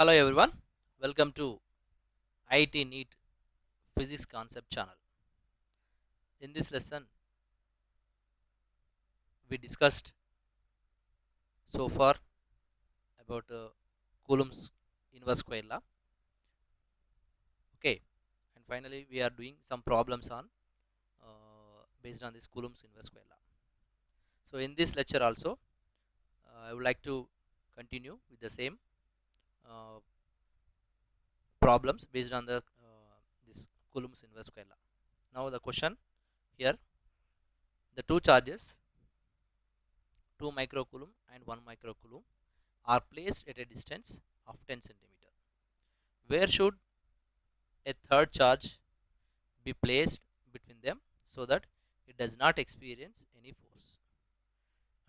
Hello everyone, welcome to IT NEET Physics Concept channel. In this lesson, we discussed so far about Coulomb's inverse square law. Okay, and finally we are doing some problems on based on this Coulomb's inverse square law. So in this lecture also, I would like to continue with the same uh, problems based on the this Coulomb's inverse square law. Now the question here: the two charges 2 microcoulomb and 1 microcoulomb are placed at a distance of 10 centimeter. Where should a third charge be placed between them so that it does not experience any force?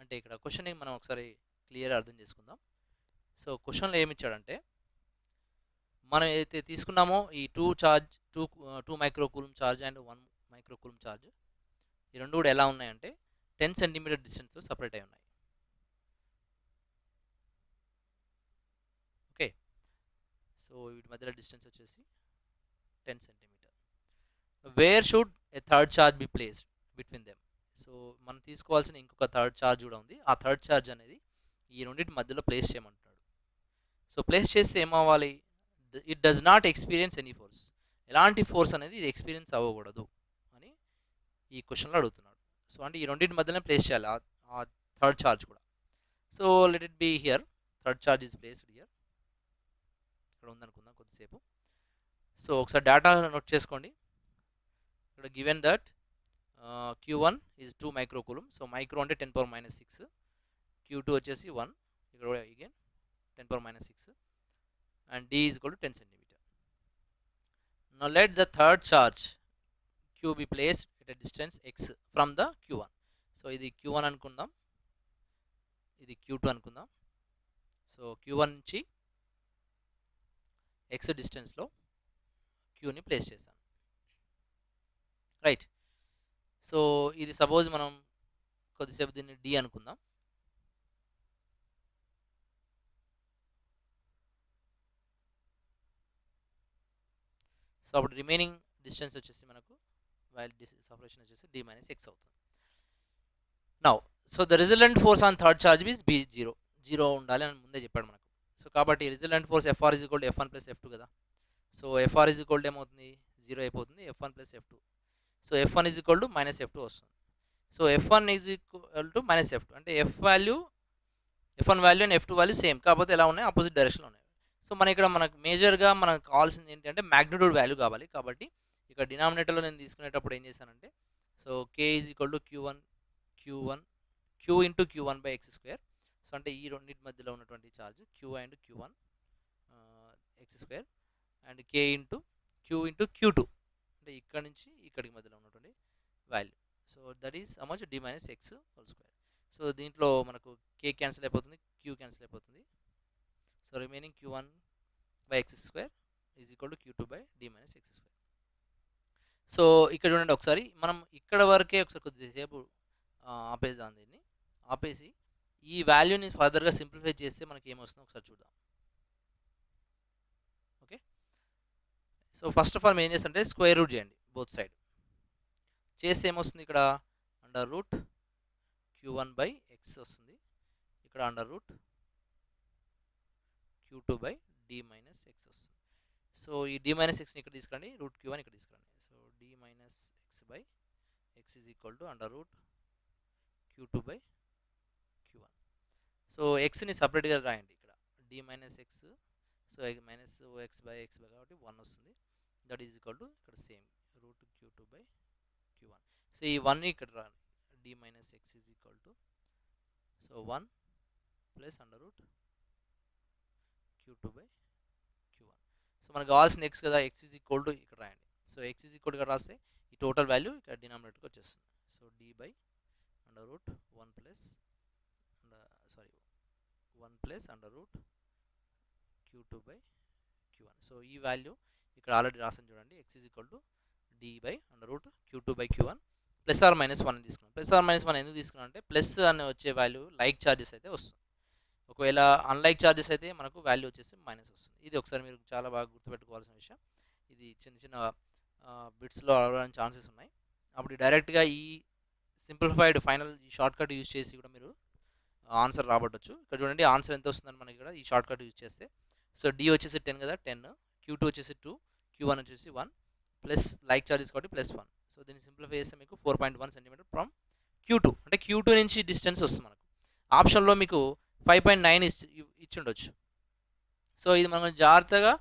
అంటే ఇక్కడ question మనం ఒకసారి clear అర్థం చేసుకుందాం. So క్వశ్చన్లో ఏమి ఇచ్చాడంటే మనం ఏదైతే తీసుకున్నామో ఈ టూ మైక్రోకూలం చార్జ్ అండ్ 1 మైక్రోకూలం చార్జ్ ఈ రెండు కూడా ఎలా ఉన్నాయంటే 10 సెంటీమీటర్ డిస్టెన్స్ సపరేట్ అయి ఉన్నాయి. ఓకే, సో వీటి మధ్యలో డిస్టెన్స్ వచ్చేసి 10 centimetre. Where should a third charge be placed between them? So మనం తీసుకోవాల్సిన ఇంకొక థర్డ్ చార్జ్ కూడా ఉంది. ఆ థర్డ్ చార్జ్ అనేది ఈ రెండింటి మధ్యలో ప్లేస్ చేయమంటున్నాడు. సో ప్లేస్ చేస్తే ఏమవ్వాలి? It does not experience any force. ఎలాంటి ఫోర్స్ అనేది ఇది ఎక్స్పీరియన్స్ అవ్వకూడదు అని ఈ క్వశ్చన్లో అడుగుతున్నాడు. సో అంటే ఈ రెండింటి మధ్యలోనే ప్లేస్ చేయాలి ఆ థర్డ్ చార్జ్ కూడా. So let it be here. Third charge is placed here. ఇక్కడ ఉందనుకుందాం కొద్దిసేపు. సో ఒకసారి డేటా నోట్ చేసుకోండి. ఇక్కడ given that Q1 is 2 microcoulomb. So micro అంటే 10 power minus 6. Q2 వచ్చేసి 1. ఇక్కడ again 10 power minus 6. And D is equal to 10 centimeter. Now let the third charge Q be placed at a distance x from the Q1. So ఇది Q1 అనుకుందాం, ఇది Q2 అనుకుందాం. So Q1 నుంచి x డిస్టెన్స్లో Qని place చేశాను. Right. So ఇది suppose మనం కొద్దిసేపు దీన్ని D అనుకుందాం. సో అప్పుడు రిమైనింగ్ డిస్టెన్స్ వచ్చేసి మనకు వాల్యూ సపరేషన్ వచ్చేసి D minus x అవుతుంది. Now so the resultant force on third charge is be zero ఉండాలి అని ముందే చెప్పాడు మనకు. సో కాబట్టి resultant force Fr is equal to F1 plus F2 కదా. So Fr is equal to ఏమవుతుంది? 0 అయిపోతుంది. F1 plus F2. So F1 is equal to minus F2 వస్తుంది. So F1 is equal to minus F2 అంటే F1 value and F2 value same, కాకపోతే ఎలా ఉన్నాయి? Opposite డైరెక్షన్లో ఉన్నాయి. సో మనకు మేజర్గా మనకు కావాల్సింది ఏంటంటే మ్యాగ్నిట్యూడ్ వాల్యూ కావాలి. కాబట్టి ఇక్కడ డినామినేటర్లో నేను తీసుకునేటప్పుడు ఏం చేశానంటే so K is equal to Q into Q1 by X square. So అంటే ఈ రెండింటి మధ్యలో ఉన్నటువంటి charge Q and Q1 X square and K into Q2 అంటే ఇక్కడ నుంచి ఇక్కడికి మధ్యలో ఉన్నటువంటి value. So that is how much? D minus x whole square. So దీంట్లో మనకు K క్యాన్సిల్ అయిపోతుంది, Q క్యాన్సిల్ అయిపోతుంది. So remaining Q1 by X square is equal to Q2 by D minus x square. So ఇక్కడ చూడండి ఒకసారి మనం ఇక్కడ వరకే ఒకసారి కొద్దిసేపు ఆపేద్దాం. దీన్ని ఆపేసి ఈ వాల్యూని ఫర్దర్గా సింప్లిఫై చేస్తే మనకి ఏమొస్తుందో ఒకసారి చూద్దాం. Okay, so first of all ఏం చేస్తుంటే స్క్వేర్ రూట్ చేయండి బోత్ సైడ్. చేస్తే ఏమొస్తుంది? ఇక్కడ under root Q1 by X వస్తుంది, ఇక్కడ under root Q2 by D minus x వస్తుంది. సో ఈ D minus xని ఇక్కడ తీసుకురండి, రూట్ Q1 ఇక్కడ తీసుకురండి. So D minus x by x is equal to under root Q2 by Q1. So ఎక్స్ని సపరేట్గా రాయండి ఇక్కడ D minus x. So minus x by కాబట్టి 1 వస్తుంది. దట్ ఈజ్ ఈక్వల్ టు ఇక్కడ same root Q2 by Q1. So ఈ 1 ఇక్కడ రాండి. D minus x is equal to so 1 plus under root Q2 by Q1. So మనకు కావాల్సిన x కదా, x is equal to ఇక్కడ రాయండి. సో x ఈజ్ ఈక్వల్ ఇక్కడ రాస్తే ఈ టోటల్ వాల్యూ ఇక్కడ డినామినేటర్కి వచ్చేస్తుంది. So D by under root 1 plus under root Q2 by Q1. So ఈ వాల్యూ ఇక్కడ ఆల్రెడీ రాసాను చూడండి. x is equal to D by under root Q2 by Q1 plus r minus 1 తీసుకున్నాం. ప్లస్ ఆర్ మైనస్ 1 ఎందుకు తీసుకున్నాం అంటే plus అని వచ్చే వాల్యూ లైక్ ఛార్జెస్ అయితే వస్తుంది. ఒకవేళ అన్లైక్ చార్జెస్ అయితే మనకు వాల్యూ వచ్చేసి మైనస్ వస్తుంది. ఇది ఒకసారి మీరు చాలా బాగా గుర్తుపెట్టుకోవాల్సిన విషయం. ఇది చిన్న చిన్న బిట్స్లో అడగడానికి ఛాన్సెస్ ఉన్నాయి. అప్పుడు డైరెక్ట్గా ఈ సింప్లిఫైడ్ ఫైనల్ ఈ షార్ట్ కట్ యూజ్ చేసి కూడా మీరు ఆన్సర్ రాబట్టొచ్చు. ఇక్కడ చూడండి ఆన్సర్ ఎంత వస్తుందని మనకి ఇక్కడ ఈ షార్ట్ కట్ యూజ్ చేస్తే. సో డి వచ్చేసి 10 కదా, 10, Q2 వచ్చేసి 2, Q1 వచ్చేసి 1 ప్లస్ లైక్ చార్జెస్ కాబట్టి +1. సో దీన్ని సింప్లిఫై చేస్తే మీకు 4.1 సెంటీమీటర్ ఫ్రమ్ Q2, అంటే Q2 నుంచి డిస్టెన్స్ వస్తుంది మనకు. ఆప్షన్లో మీకు 5.9 ఇచ్చి ఉండొచ్చు. సో ఇది మనం జాగ్రత్తగా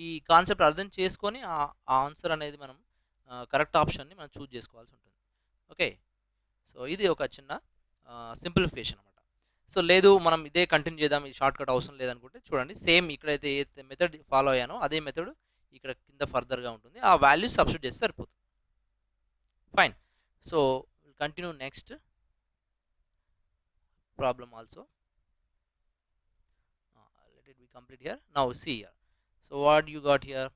ఈ కాన్సెప్ట్ అర్థం చేసుకొని ఆ ఆన్సర్ అనేది మనం కరెక్ట్ ఆప్షన్ని మనం చూజ్ చేసుకోవాల్సి ఉంటుంది. ఓకే, సో ఇది ఒక చిన్న సింప్లిఫికేషన్ అనమాట. సో లేదు మనం ఇదే కంటిన్యూ చేద్దాం, ఈ షార్ట్ కట్ అవసరం లేదనుకుంటే చూడండి సేమ్ ఇక్కడైతే ఏ మెథడ్ ఫాలో అయ్యానో అదే మెథడ్ ఇక్కడ కింద ఫర్దర్గా ఉంటుంది. ఆ వాల్యూ సబ్స్టిట్యూట్ చేస్తే సరిపోతుంది. Fine. So continue next problem also. let it be complete here. Now see here. So what you got here?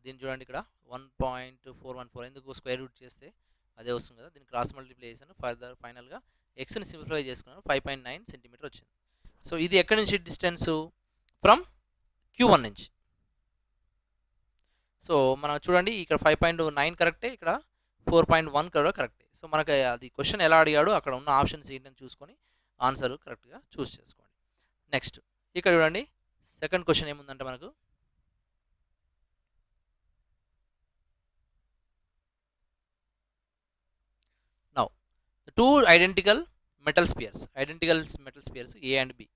దీన్ని చూడండి ఇక్కడ 1.414 ఎందుకు స్క్వేర్ రూట్ చేస్తే అదే వస్తుంది కదా, దీన్ని క్రాస్ మల్టిప్లై చేశాను. ఫైనల్గా ఎక్స్ని సింప్లిఫై చేసుకున్నాను, 5.9 సెంటీమీటర్ వచ్చింది. సో ఇది ఎక్కడి నుంచి డిస్టెన్స్? ఫ్రమ్ Q1 నుంచి. సో మనం చూడండి ఇక్కడ 5.9 కరెక్టే, ఇక్కడ 4.1 కూడా కరెక్టే. సో మనకి అది క్వశ్చన్ ఎలా అడిగాడు అక్కడ ఉన్న ఆప్షన్స్ ఏంటని చూసుకొని ఆన్సర్ కరెక్ట్గా చూస్ చేసుకోండి. నెక్స్ట్ ఇక్కడ చూడండి సెకండ్ క్వశ్చన్ ఏముందంటే మనకు now two identical metal spheres A and B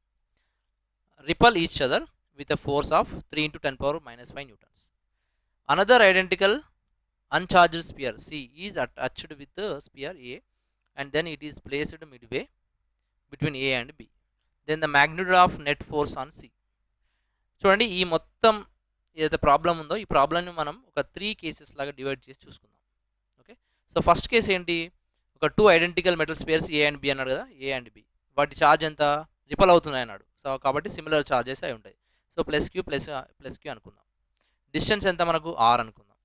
repel each other with a force of 3 into 10 power minus 5 newtons. Another identical uncharged sphere C is attached with the sphere A and then it is placed midway between A and B. Then the magnitude of net force on C. చూడండి ఈ మొత్తం ఏదైతే problem ఉందో ఈ ప్రాబ్లమ్ని మనం ఒక 3 cases లాగా డివైడ్ చేసి చూసుకుందాం. ఓకే, సో ఫస్ట్ కేసు ఏంటి? ఒక 2 identical metal spheres A and B అన్నాడు కదా, A అండ్ B వాటి ఛార్జ్ ఎంత? రిపల్ అవుతున్నాయి అన్నాడు. సో కాబట్టి సిమిలర్ ఛార్జెస్ అయి ఉంటాయి. సో ప్లస్ క్యూ అనుకుందాం. డిస్టెన్స్ ఎంత మనకు? R అనుకుందాం.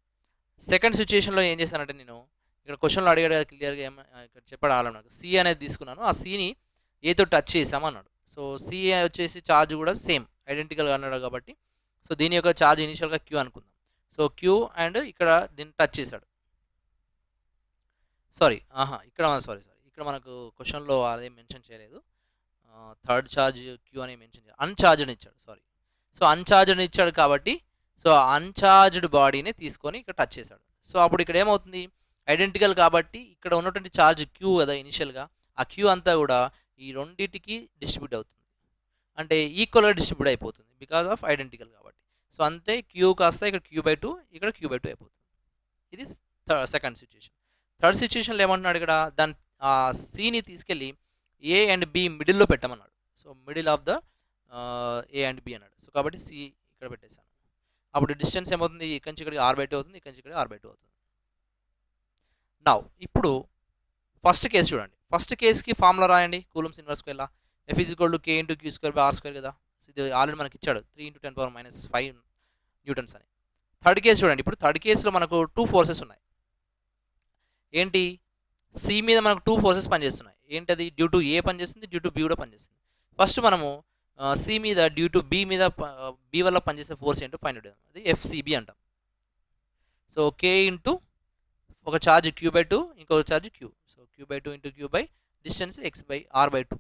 సెకండ్ సిచ్యుయేషన్లో ఏం చేశానంటే నేను ఇక్కడ క్వశ్చన్లో అడిగాడు కదా క్లియర్గా ఇక్కడ చెప్పాడు ఆల్రెడీ నాకు. C అనేది తీసుకున్నాను, ఆ Cని Aతో టచ్ చేసామన్నాడు. సో C వచ్చేసి ఛార్జ్ కూడా సేమ్ ఐడెంటికల్గా అన్నాడు కాబట్టి సో దీని యొక్క ఛార్జ్ ఇనిషియల్గా Q అనుకుందాం. సో Q అండ్ ఇక్కడ దీన్ని టచ్ చేశాడు. ఇక్కడ మనకు క్వశ్చన్లో అదేం మెన్షన్ చేయలేదు. థర్డ్ ఛార్జ్ Q అని మెన్షన్ చేయాలి, అన్ఛార్జ్డ్ ఇచ్చాడు. సో అన్ఛార్జ్డ్ ఇచ్చాడు కాబట్టి సో అన్ఛార్జ్డ్ బాడీని తీసుకొని ఇక్కడ టచ్ చేశాడు. సో అప్పుడు ఇక్కడ ఏమవుతుంది? ఐడెంటికల్ కాబట్టి ఇక్కడ ఉన్నటువంటి ఛార్జ్ Q కదా ఇనిషియల్గా, ఆ Q అంతా కూడా ఈ రెండింటికి డిస్ట్రిబ్యూట్ అవుతుంది, అంటే ఈక్వల్గా డిస్ట్రిబ్యూట్ అయిపోతుంది బికాస్ ఆఫ్ ఐడెంటికల్ కాబట్టి. సో అంతే Q కాస్త ఇక్కడ Q/2 ఇక్కడ Q/2 అయిపోతుంది. ఇది సెకండ్ సిచ్యుయేషన్. థర్డ్ సిచ్యుయేషన్లో ఏమంటున్నాడు ఇక్కడ? దాని Cని తీసుకెళ్ళి A అండ్ B మిడిల్లో పెట్టమన్నాడు. So middle of the A and B అన్నాడు. సో కాబట్టి C ఇక్కడ పెట్టేశాను. అప్పుడు డిస్టెన్స్ ఏమవుతుంది? ఇక్కడి నుంచి ఇక్కడికి R/2 అవుతుంది, ఇక్కడి నుంచి ఇక్కడికి R/2 అవుతుంది. నౌ ఇప్పుడు ఫస్ట్ కేసు చూడండి. ఫస్ట్ కేసుకి ఫార్ములా రాయండి, కూలమ్స్ ఇన్వర్స్కి వెళ్ళా F = K × Q² కదా. సో ఇది ఆల్రెడీ మనకి ఇచ్చాడు 3 × 10⁻⁻5 న్యూటన్స్ అని. థర్డ్ కేసు చూడండి. ఇప్పుడు థర్డ్ కేసులో మనకు 2 ఫోర్సెస్ ఉన్నాయి. ఏంటి? C మీద మనకు 2 ఫోర్సెస్ పనిచేస్తున్నాయి. ఏంటది? డ్యూ టు A పనిచేస్తుంది, డ్యూ టు B కూడా పనిచేస్తుంది. ఫస్ట్ మనము C మీద డ్యూ టు B మీద B వల్ల పనిచేసే ఫోర్స్ ఏంటో ఫైండ్ అవుట్ చేద్దాం. అది FCB అంటాం. సో K ఇంటూ ఒక ఛార్జ్ Q/2 ఇంకొక charge Q. So Q/2 × Q by distance X/R/2.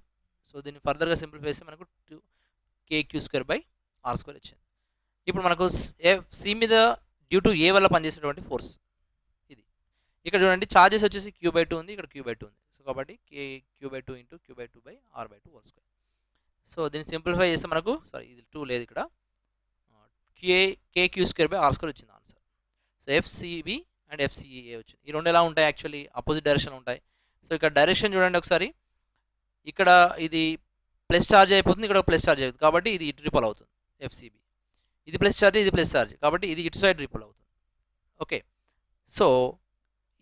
So దీన్ని ఫర్దర్గా సింప్లిఫై చేస్తే మనకు KQ²/R² వచ్చింది. ఇప్పుడు మనకు C మీద డ్యూ టు A వల్ల పనిచేసేటువంటి ఫోర్స్ ఇది. ఇక్కడ చూడండి ఛార్జెస్ వచ్చేసి Q/2 ఉంది, ఇక్కడ Q/2 ఉంది. సో కాబట్టి Q/2 × Q/2/R/2². సో దీన్ని సింప్లిఫై చేస్తే మనకు ఇది 2 లేదు ఇక్కడ, KQ²/R² వచ్చింది answer. So FCB and FCA వచ్చింది. ఈ రెండు ఎలా ఉంటాయి? యాక్చువల్లీ అపోజిట్ డైరెక్షన్ ఉంటాయి. సో ఇక్కడ డైరెక్షన్ చూడండి ఒకసారి, ఇక్కడ ఇది ప్లస్ ఛార్జ్ అయిపోతుంది, ఇక్కడ ప్లస్ ఛార్జ్ అవుతుంది కాబట్టి ఇది ఇటు రిపల్ అవుతుంది FCB. ఇది ప్లస్ ఛార్జ్, ఇది ప్లస్ ఛార్జ్ కాబట్టి ఇది ఇటు సైడ్ రిపల్ అవుతుంది. ఓకే, సో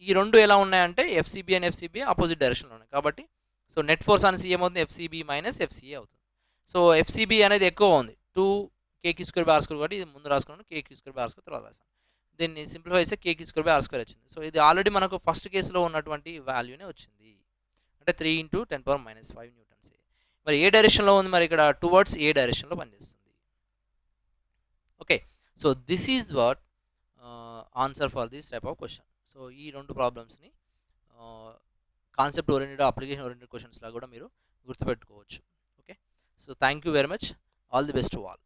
ఈ రెండు ఎలా ఉన్నాయంటే FCB అండ్ FCB అపోజిట్ డైరెక్షన్లో ఉన్నాయి కాబట్టి so net force on C ఏమవుతుంది? FCB - FCA అవుతుంది. సో FCB అనేది ఎక్కువ ఉంది, 2 KQ²/R² కాబట్టి ఇది ముందు రాసుకున్నాను, KQ²/R² తర్వాత రాసాను. దీన్ని సింప్లిఫై చేస్తే KQ²/R² వచ్చింది. సో ఇది ఆల్రెడీ మనకు ఫస్ట్ కేసులో ఉన్నటువంటి వాల్యూనే వచ్చింది, అంటే 3 × 10⁻⁵ న్యూటన్స్. మరి ఏ డైరెక్షన్లో ఉంది, మరి ఇక్కడ టువర్డ్స్ ఏ డైరెక్షన్లో పనిచేస్తుంది. Okay, so this is what answer for this type of question. So ఈ రెండు ప్రాబ్లమ్స్ని కాన్సెప్ట్ ఓరియంటెడ్, అప్లికేషన్ ఓరియంటెడ్ క్వశ్చన్స్లా కూడా మీరు గుర్తుపెట్టుకోవచ్చు. Okay, so thank you very much. All the best to all.